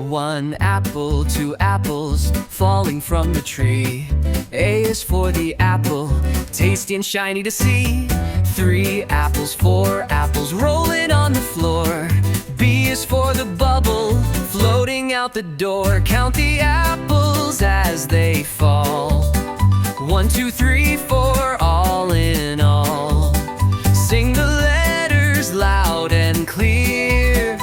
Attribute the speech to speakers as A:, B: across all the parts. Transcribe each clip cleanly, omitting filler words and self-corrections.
A: One apple, two apples falling from the tree. A is for the apple, tasty and shiny to see. 3 apples, 4 apples rolling on the floor. B is for the bubble floating out the door. Count the apples as they fall. 1, 2, 3, 4, all in all. Sing the letters loud and clear.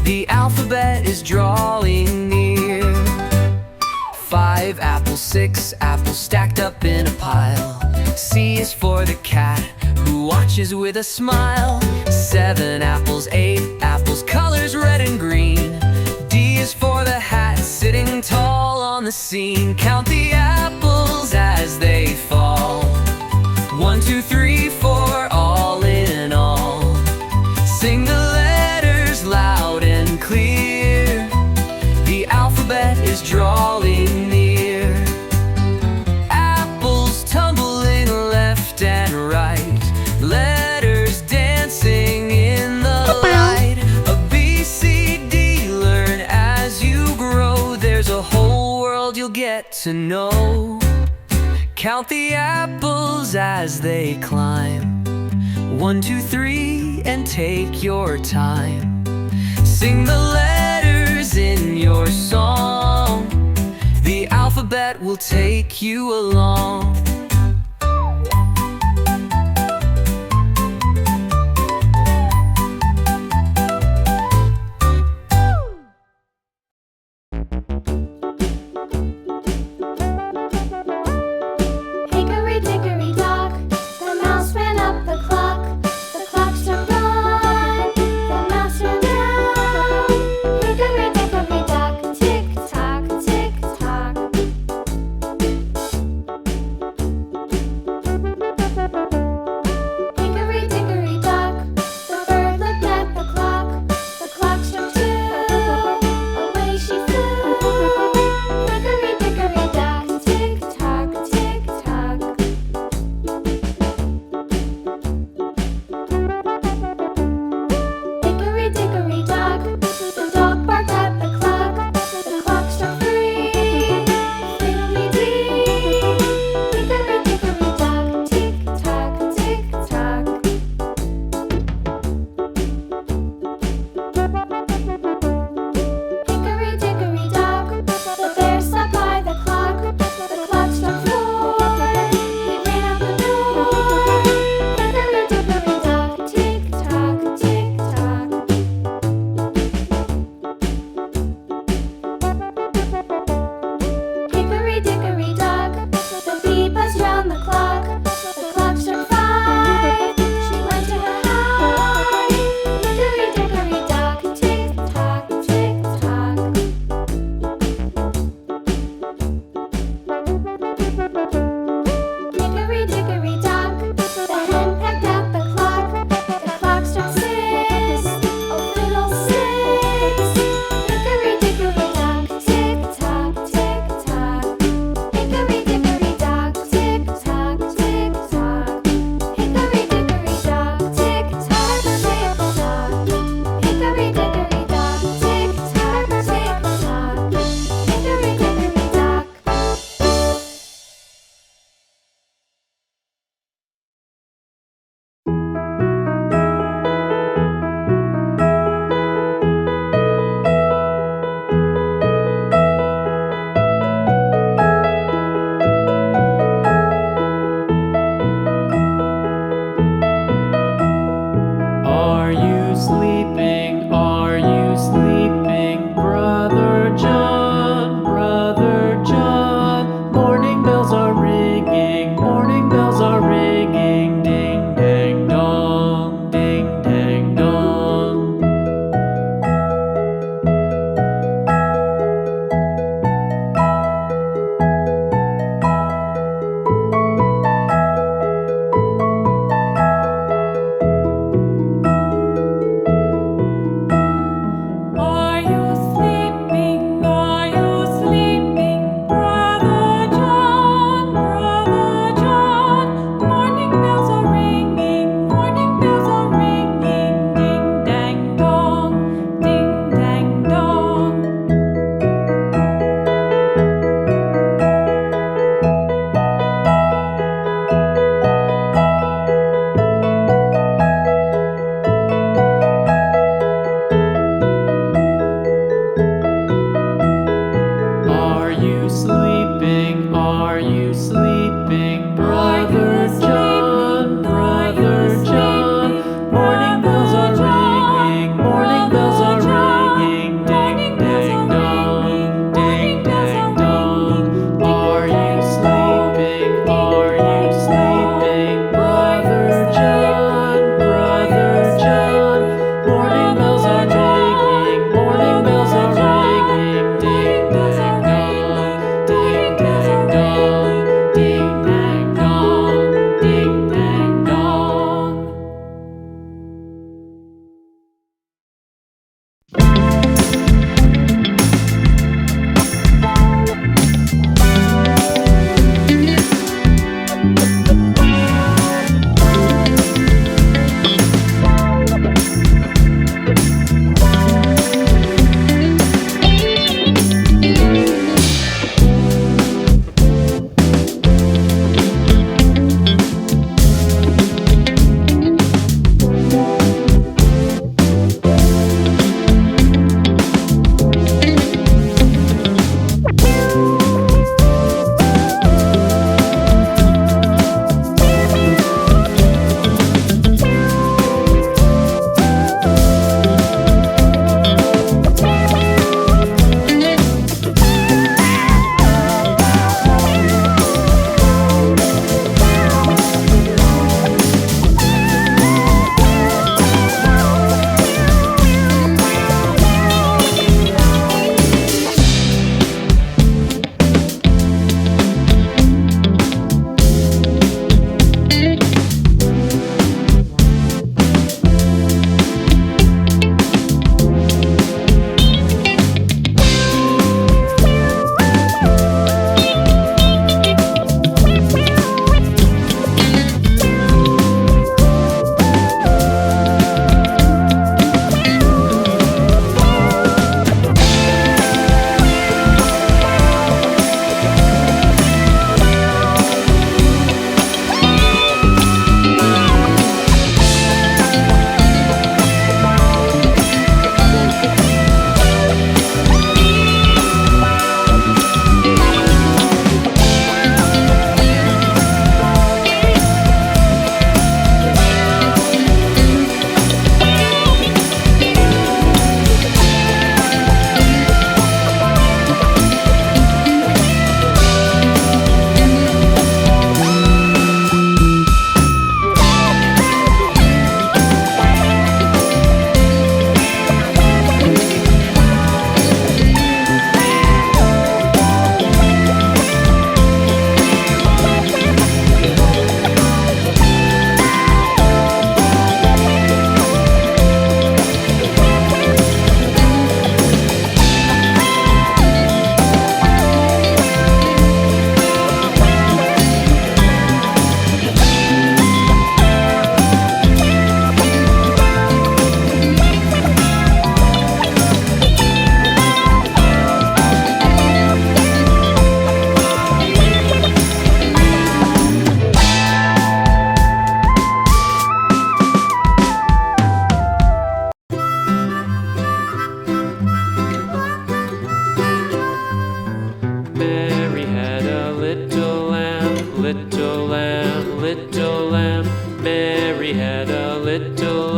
A: The alphabet is drawing near. 5 apples, 6 apples stacked up in a pile. C is for the cat who watches with a smile. 7 apples, 8 apples, colors red and green. D is for the hat sitting tall on the scene. Count the apples as they fall. 1, 2, 3, 4, all in all. Sing the letters loud and clear. The alphabet is drawing near. Apples tumbling left and right. Letters dancing in the light. A B, C, D, learn as you grow. There's a whole world you'll get to know. Count the apples as they climb. 1, 2, 3, and take your time. Sing the letters in your song. The alphabet will take you along.
B: Hickory dickory dock, the mouse ran up the clock. The clock struck one, the mouse ran down. Hickory dickory dock, tick tock, tick tock.
C: sleeping? Are you sleeping? Brother John, Brother John. Morning bells are ringing, morning bells are ringing. Ding dang dong, ding dang dong.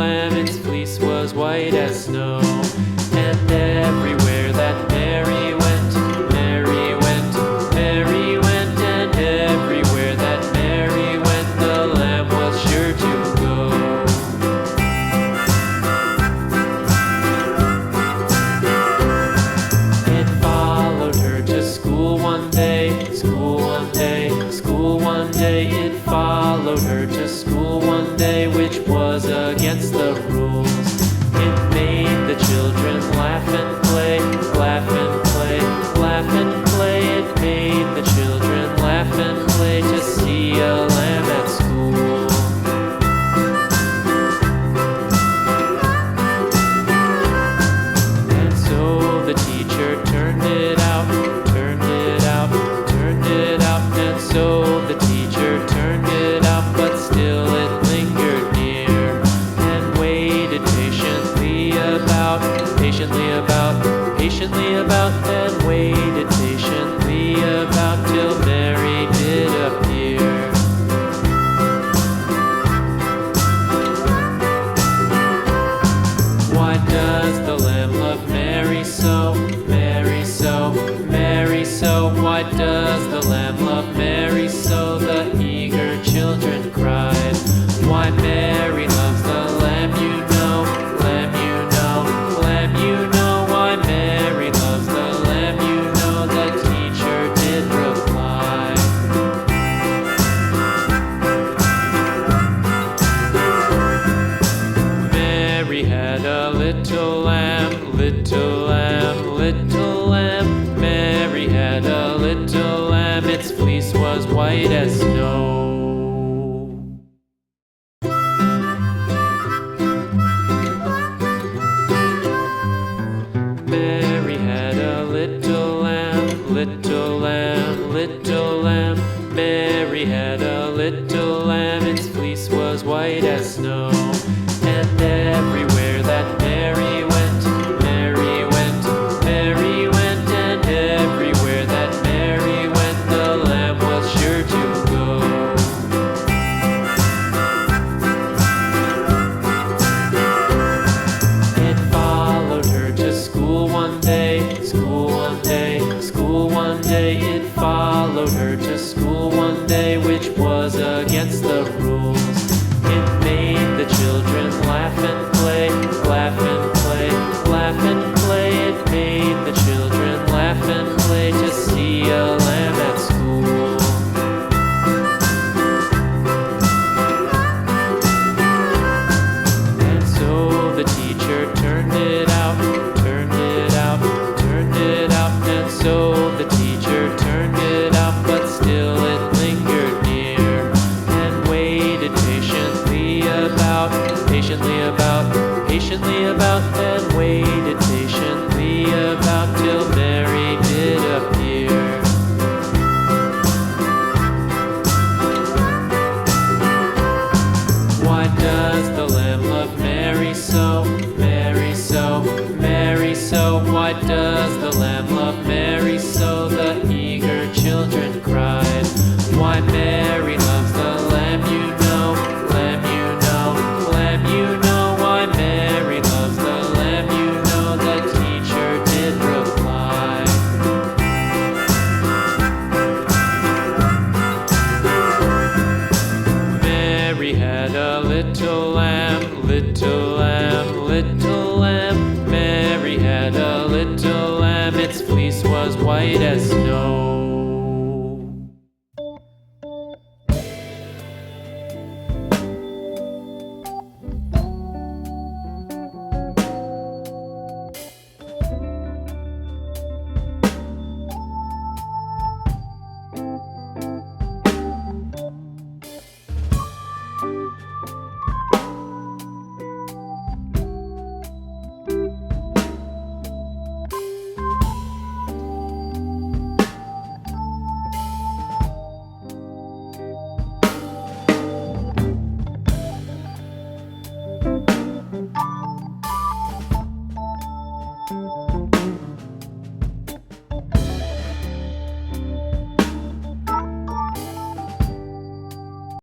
C: lamb, its fleece was white as snow. And everywhere that Mary went, Mary went, Mary went, and everywhere that Mary went, the lamb was sure to go. It followed her to school one day, school one day, school one day. It followed her to school one day, which was against the rules. It made the children laugh and play, laugh and play, laugh and play. It made the children laugh and play to see a lamb at school. And so the teacher turned it out, turned it out, turned it out. And so the teacher turned it out, but still it lingered near and waited patiently about, patiently about, and waited patiently about till Mary did appear. Why does the lamb love Mary so, Mary so, Mary so? Why does the lamb love Mary so? The eager children cried. Why Mary loves the lamb, you know, lamb, you know, lamb, you know. Why Mary loves the lamb, you know, the teacher did reply. Mary had a little lamb, little lamb, little lamb. Mary had a little lamb, its fleece was white as snow. Mary had a little lamb, little lamb, little lamb. Mary had a little lamb, its fleece was white as snow. And everywhere that Mary went, Mary went, Mary went, and everywhere that Mary went, the lamb was sure to go. It followed her to school one day, school one day, school one day. It followed her to school one day, which was against the rules. It made the children laugh and play, laugh and play, laugh and play. It made the children laugh and play to see a lamb at school. And so the teacher turned it out, turned it out, turned it out. And so the teacher turned it out, but still it lingered near and waited patiently about, patiently about, and waited patiently about till Mary did appear. Why does the lamb love Mary so, Mary so, Mary so? Why does the lamb love Mary so? The eager children cried. Why Mary loves the lamb, you know, lamb, you know, lamb, you know. Why Mary loves the lamb, you know, the teacher did reply. Mary had a little lamb, little lamb, little lamb. Mary had a little lamb, its fleece was white as snow.